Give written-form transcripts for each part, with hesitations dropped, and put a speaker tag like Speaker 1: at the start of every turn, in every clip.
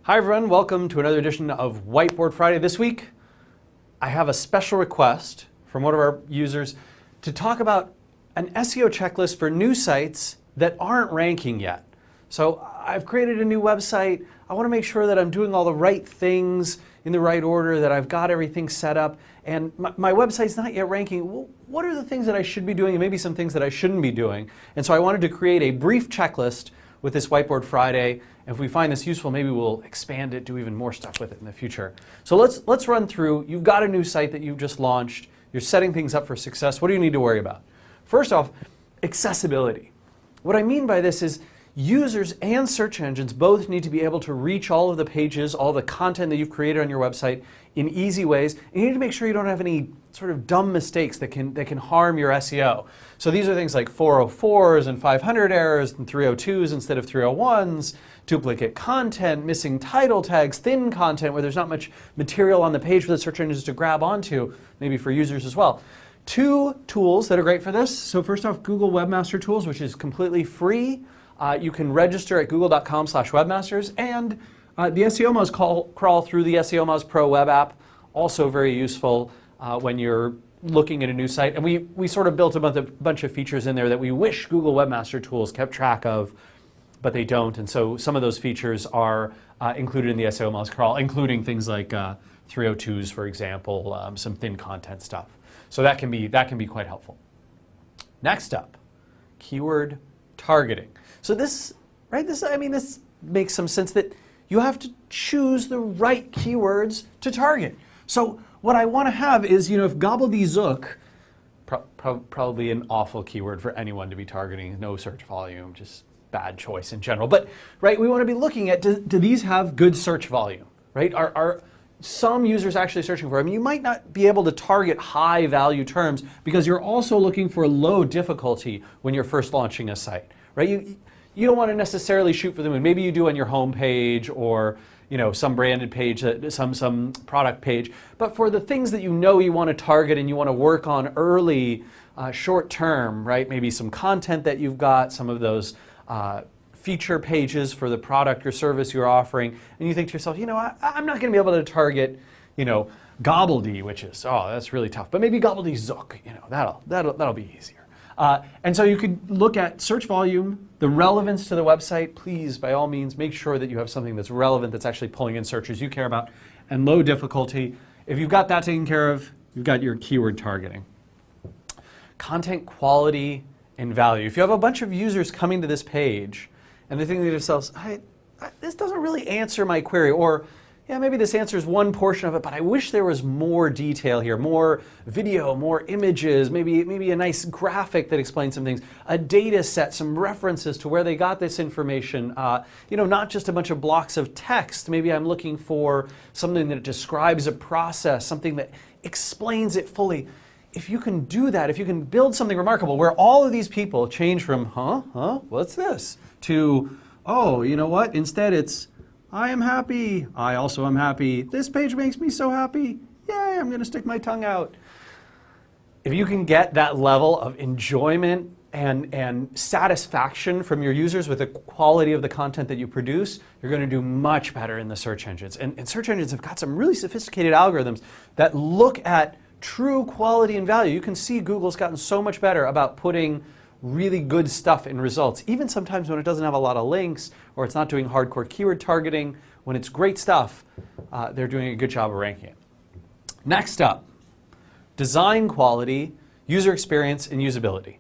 Speaker 1: Hi everyone, welcome to another edition of Whiteboard Friday. This week, I have a special request from one of our users to talk about an SEO checklist for new sites that aren't ranking yet. So I've created a new website. I want to make sure that I'm doing all the right things in the right order, that I've got everything set up, and my website's not yet ranking. Well, what are the things that I should be doing and maybe some things that I shouldn't be doing? And so I wanted to create a brief checklist with this Whiteboard Friday. If we find this useful, maybe we'll expand it, do even more stuff with it in the future. So let's run through. You've got a new site that you've just launched. You're setting things up for success. What do you need to worry about? First off, accessibility. What I mean by this is users and search engines both need to be able to reach all of the pages, all the content that you've created on your website in easy ways. And you need to make sure you don't have any sort of dumb mistakes that can harm your SEO. So these are things like 404s and 500 errors and 302s instead of 301s, duplicate content, missing title tags, thin content where there's not much material on the page for the search engines to grab onto, maybe for users as well. Two tools that are great for this. So first off, Google Webmaster Tools, which is completely free. You can register at google.com/webmasters, and the SEO Moz crawl through the SEO Moz Pro web app, also very useful when you're looking at a new site. And we sort of built a bunch of features in there that we wish Google Webmaster Tools kept track of, but they don't. And so some of those features are included in the SEO Moz crawl, including things like 302s, for example, some thin content stuff. So that can be quite helpful. Next up, keyword targeting. So this makes some sense that you have to choose the right keywords to target. So what I want to have is, if gobbledygook, probably an awful keyword for anyone to be targeting, no search volume, just bad choice in general. But right, we want to be looking at, do these have good search volume? Right? Are some users actually searching for them? You might not be able to target high value terms because you're also looking for low difficulty when you're first launching a site. Right? You don't want to necessarily shoot for the moon. Maybe you do on your home page or some branded page, some product page. But for the things that you want to target and you want to work on early, short term, right? Maybe some content that you've got, some of those feature pages for the product or service you're offering, and you think to yourself, I'm not going to be able to target, gobbledy, which is, that's really tough. But maybe gobbledygook, that'll be easier. And so you could look at search volume, the relevance to the website. Please, by all means, make sure that you have something that's relevant, that's actually pulling in searches you care about, and low difficulty. If you've got that taken care of, you've got your keyword targeting. Content quality and value. If you have a bunch of users coming to this page and they're thinking to themselves, this doesn't really answer my query, or yeah, maybe this answers one portion of it, but I wish there was more detail here, more video, more images, maybe a nice graphic that explains some things, a data set, some references to where they got this information, not just a bunch of blocks of text. Maybe I'm looking for something that describes a process, something that explains it fully. If you can do that, if you can build something remarkable where all of these people change from, what's this, to, oh, you know what, instead it's, I am happy. I also am happy. This page makes me so happy. Yay, I'm going to stick my tongue out. If you can get that level of enjoyment and satisfaction from your users with the quality of the content that you produce, you're going to do much better in the search engines. And search engines have got some really sophisticated algorithms that look at true quality and value. You can see Google's gotten so much better about putting really good stuff in results, even sometimes when it doesn't have a lot of links or it's not doing hardcore keyword targeting. When it's great stuff, they're doing a good job of ranking it. Next up, design quality, user experience, and usability.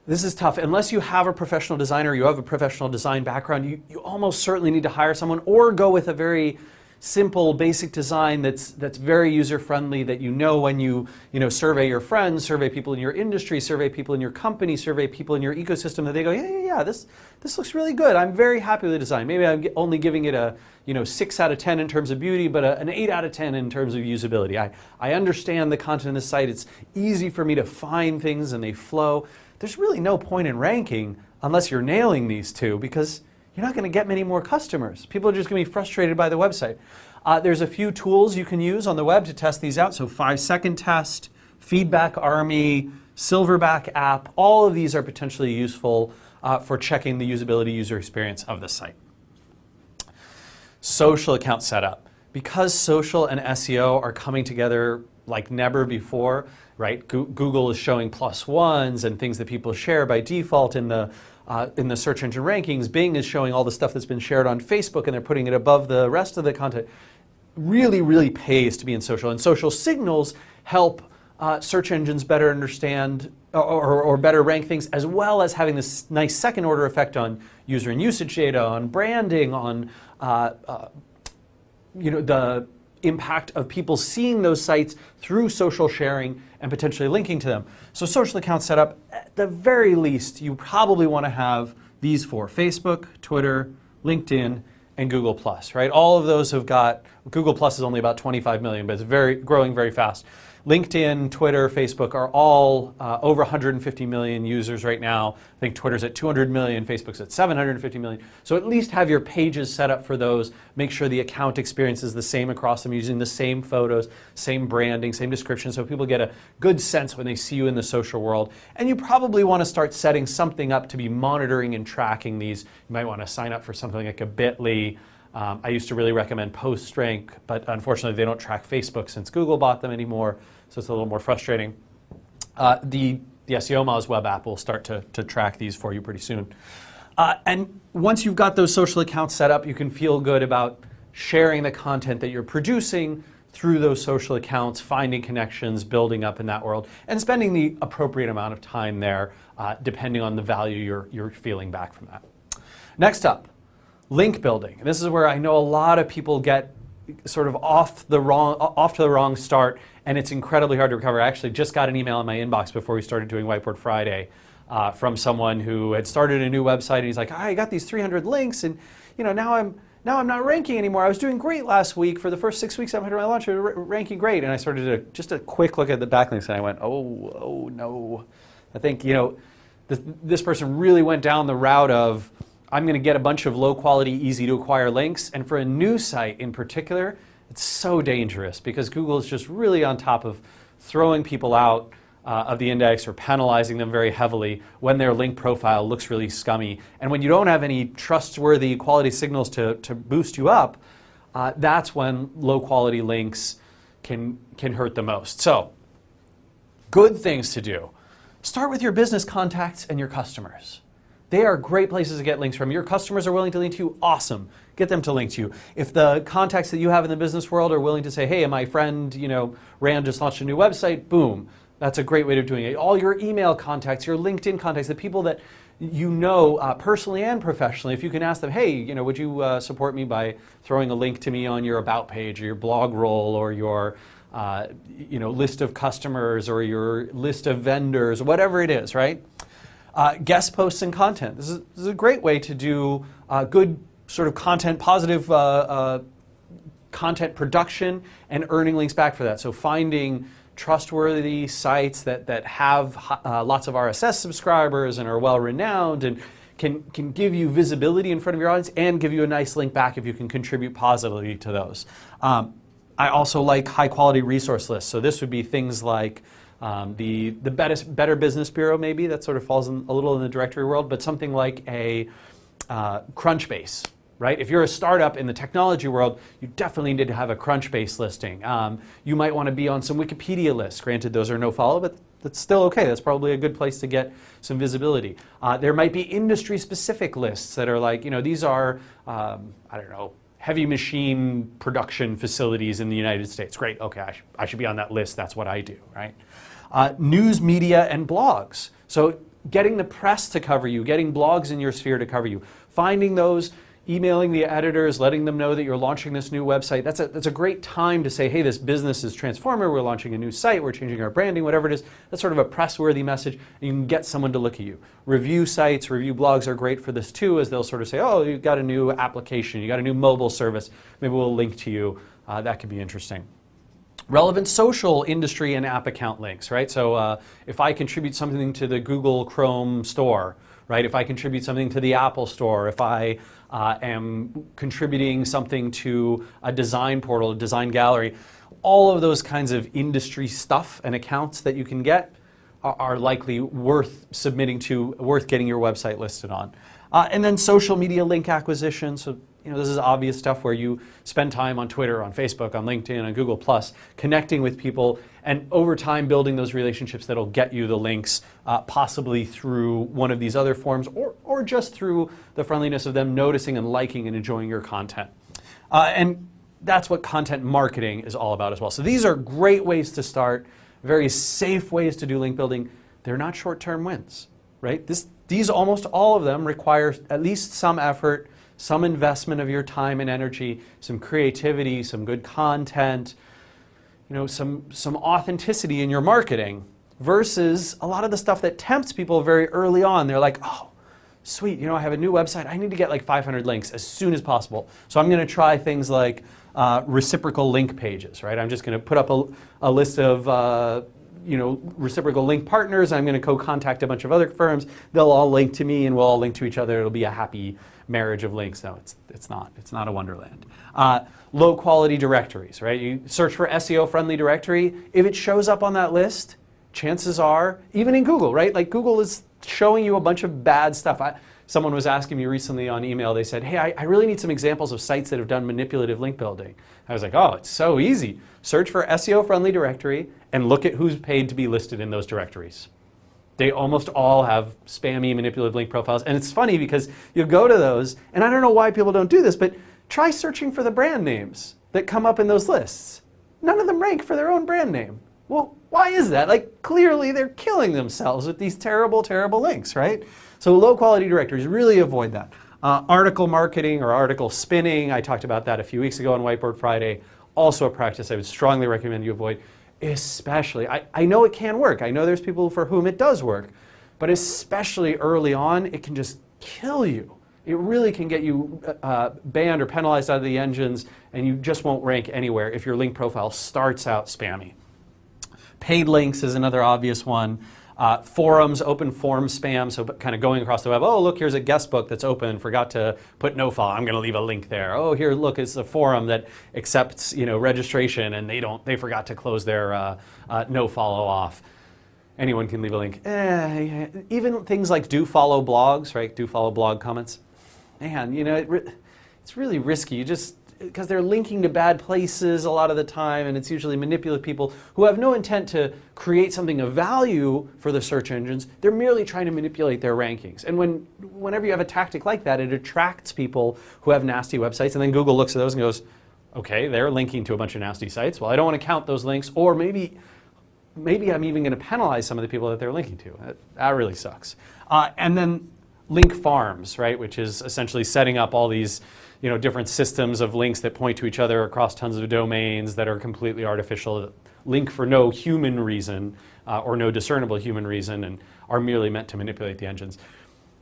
Speaker 1: This is tough. Unless you have a professional designer, you have a professional design background, you almost certainly need to hire someone or go with a very simple, basic design that's very user-friendly, that when you survey your friends, survey people in your industry, survey people in your company, survey people in your ecosystem, that they go, yeah, this looks really good. I'm very happy with the design. Maybe I'm only giving it a 6 out of 10 in terms of beauty, but an 8 out of 10 in terms of usability. I understand the content of the site. It's easy for me to find things and they flow. There's really no point in ranking unless you're nailing these two, because you're not going to get many more customers. People are just going to be frustrated by the website. There's a few tools you can use on the web to test these out. So 5-second test, Feedback Army, Silverback app, all of these are potentially useful for checking the usability, user experience of the site. Social account setup. Because social and SEO are coming together like never before, right? Google is showing +1s and things that people share by default in the search engine rankings. Bing is showing all the stuff that's been shared on Facebook and they're putting it above the rest of the content. Really, really pays to be in social. And social signals help search engines better understand or better rank things, as well as having this nice second order effect on user and usage data, on branding, on the impact of people seeing those sites through social sharing and potentially linking to them. So social account setup, at the very least, you probably want to have these 4: Facebook, Twitter, LinkedIn, and Google+, right? All of those have got, Google+ is only about 25 million, but it's growing very fast. LinkedIn, Twitter, Facebook are all over 150 million users right now. I think Twitter's at 200 million, Facebook's at 750 million. So at least have your pages set up for those. Make sure the account experience is the same across them, using the same photos, same branding, same description, so people get a good sense when they see you in the social world. And you probably want to start setting something up to be monitoring and tracking these. You might want to sign up for something like a Bitly. I used to really recommend PostRank, but unfortunately they don't track Facebook since Google bought them anymore, so it's a little more frustrating. The SEO Moz web app will start to track these for you pretty soon. And once you've got those social accounts set up, you can feel good about sharing the content that you're producing through those social accounts, finding connections, building up in that world, and spending the appropriate amount of time there, depending on the value you're feeling back from that. Next up, link building. This is where I know a lot of people get sort of off to the wrong start, and it's incredibly hard to recover. I actually just got an email in my inbox before we started doing Whiteboard Friday from someone who had started a new website, and he's like, I got these 300 links, and now I'm not ranking anymore. I was doing great last week. For the first 6 weeks after my launch, I was ranking great. And I started just a quick look at the backlinks, and I went, oh no. I think this person really went down the route of, I'm going to get a bunch of low quality, easy to acquire links. And for a new site in particular, it's so dangerous because Google is just really on top of throwing people out of the index or penalizing them very heavily when their link profile looks really scummy. And when you don't have any trustworthy quality signals to boost you up, that's when low quality links can hurt the most. So, good things to do. Start with your business contacts and your customers. They are great places to get links from. Your customers are willing to link to you, awesome. Get them to link to you. If the contacts that you have in the business world are willing to say, hey, my friend, Rand just launched a new website, boom. That's a great way of doing it. All your email contacts, your LinkedIn contacts, the people that you know personally and professionally, if you can ask them, hey, would you support me by throwing a link to me on your About page or your blog roll or your list of customers or your list of vendors, whatever it is, right? Guest posts and content. This is a great way to do good sort of content, positive content production and earning links back for that. So finding trustworthy sites that have lots of RSS subscribers and are well-renowned and can give you visibility in front of your audience and give you a nice link back if you can contribute positively to those. I also like high-quality resource lists. So this would be things like the Better Business Bureau, maybe, that sort of falls a little in the directory world, but something like a Crunchbase, right? If you're a startup in the technology world, you definitely need to have a Crunchbase listing. You might want to be on some Wikipedia lists. Granted, those are no follow, but that's still okay. That's probably a good place to get some visibility. There might be industry-specific lists that are like, these are, I don't know, heavy machine production facilities in the United States. Great, okay, I should be on that list. That's what I do, right? News, media, and blogs. So getting the press to cover you, getting blogs in your sphere to cover you, finding those, emailing the editors, letting them know that you're launching this new website. That's a great time to say, hey, this business is transforming, we're launching a new site, we're changing our branding, whatever it is. That's sort of a press-worthy message, and you can get someone to look at you. Review sites, review blogs are great for this too, as they'll sort of say, oh, you've got a new application, you got a new mobile service, maybe we'll link to you. That could be interesting. Relevant social industry and app account links, right? So if I contribute something to the Google Chrome store, right? If I contribute something to the Apple store, if I am contributing something to a design portal, a design gallery, all of those kinds of industry stuff and accounts that you can get are likely worth submitting to, worth getting your website listed on. And then social media link acquisition, so this is obvious stuff where you spend time on Twitter, on Facebook, on LinkedIn, on Google+, connecting with people, and over time building those relationships that'll get you the links, possibly through one of these other forms, or just through the friendliness of them noticing and liking and enjoying your content. And that's what content marketing is all about as well. So these are great ways to start, very safe ways to do link building. They're not short-term wins, right? These almost all of them require at least some effort, some investment of your time and energy, some creativity, some good content, some authenticity in your marketing, versus a lot of the stuff that tempts people very early on. They're like, oh, sweet, I have a new website. I need to get like 500 links as soon as possible. So I'm going to try things like reciprocal link pages, right? I'm just going to put up a list of reciprocal link partners. I'm going to co-contact a bunch of other firms. They'll all link to me, and we'll all link to each other. It'll be a happy marriage of links. No, it's not. It's not a wonderland. Low quality directories, right? You search for SEO friendly directory. If it shows up on that list, chances are, even in Google, right? Like Google is showing you a bunch of bad stuff. Someone was asking me recently on email, they said, hey, I really need some examples of sites that have done manipulative link building. I was like, oh, it's so easy. Search for SEO friendly directory and look at who's paid to be listed in those directories. They almost all have spammy manipulative link profiles. And it's funny because you go to those, and I don't know why people don't do this, but try searching for the brand names that come up in those lists. None of them rank for their own brand name. Well, why is that? Like, clearly they're killing themselves with these terrible, terrible links, right? So low quality directories, really avoid that. Article marketing or article spinning, I talked about that a few weeks ago on Whiteboard Friday. Also a practice I would strongly recommend you avoid, especially, I know it can work. I know there's people for whom it does work, but especially early on, it can just kill you. It really can get you banned or penalized out of the engines, and you just won't rank anywhere if your link profile starts out spammy. Paid links is another obvious one. Forums, open forum spam, so kind of going across the web, oh, look, here's a guest book that's open, forgot to put no follow, I'm going to leave a link there. Oh, here, look, it's a forum that accepts registration, and they forgot to close their no follow off. Anyone can leave a link. Even things like do follow blogs, right? Do follow blog comments. Man, it's really risky. Because they're linking to bad places a lot of the time, and it's usually manipulative people who have no intent to create something of value for the search engines. They're merely trying to manipulate their rankings. And whenever you have a tactic like that, it attracts people who have nasty websites, and then Google looks at those and goes, okay, they're linking to a bunch of nasty sites. Well, I don't want to count those links, or maybe I'm even going to penalize some of the people that they're linking to. That really sucks. And then link farms, right, which is essentially setting up all these different systems of links that point to each other across tons of domains that are completely artificial, that link for no human reason or no discernible human reason, and are merely meant to manipulate the engines.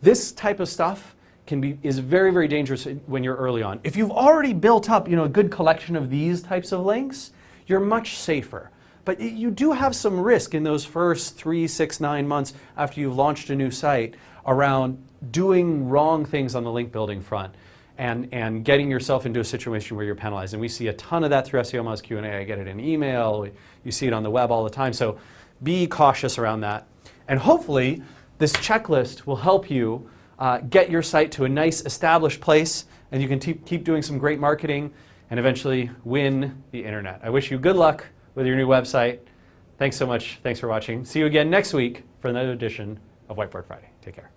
Speaker 1: This type of stuff is very, very dangerous when you're early on. If you've already built up a good collection of these types of links, you're much safer. But you do have some risk in those first 3, 6, 9 months after you've launched a new site around doing wrong things on the link building front and getting yourself into a situation where you're penalized. And we see a ton of that through SEO Moz Q&A. I get it in email. You see it on the web all the time. So be cautious around that. And hopefully this checklist will help you get your site to a nice established place, and you can keep doing some great marketing and eventually win the internet. I wish you good luck with your new website. Thanks so much. Thanks for watching. See you again next week for another edition of Whiteboard Friday. Take care.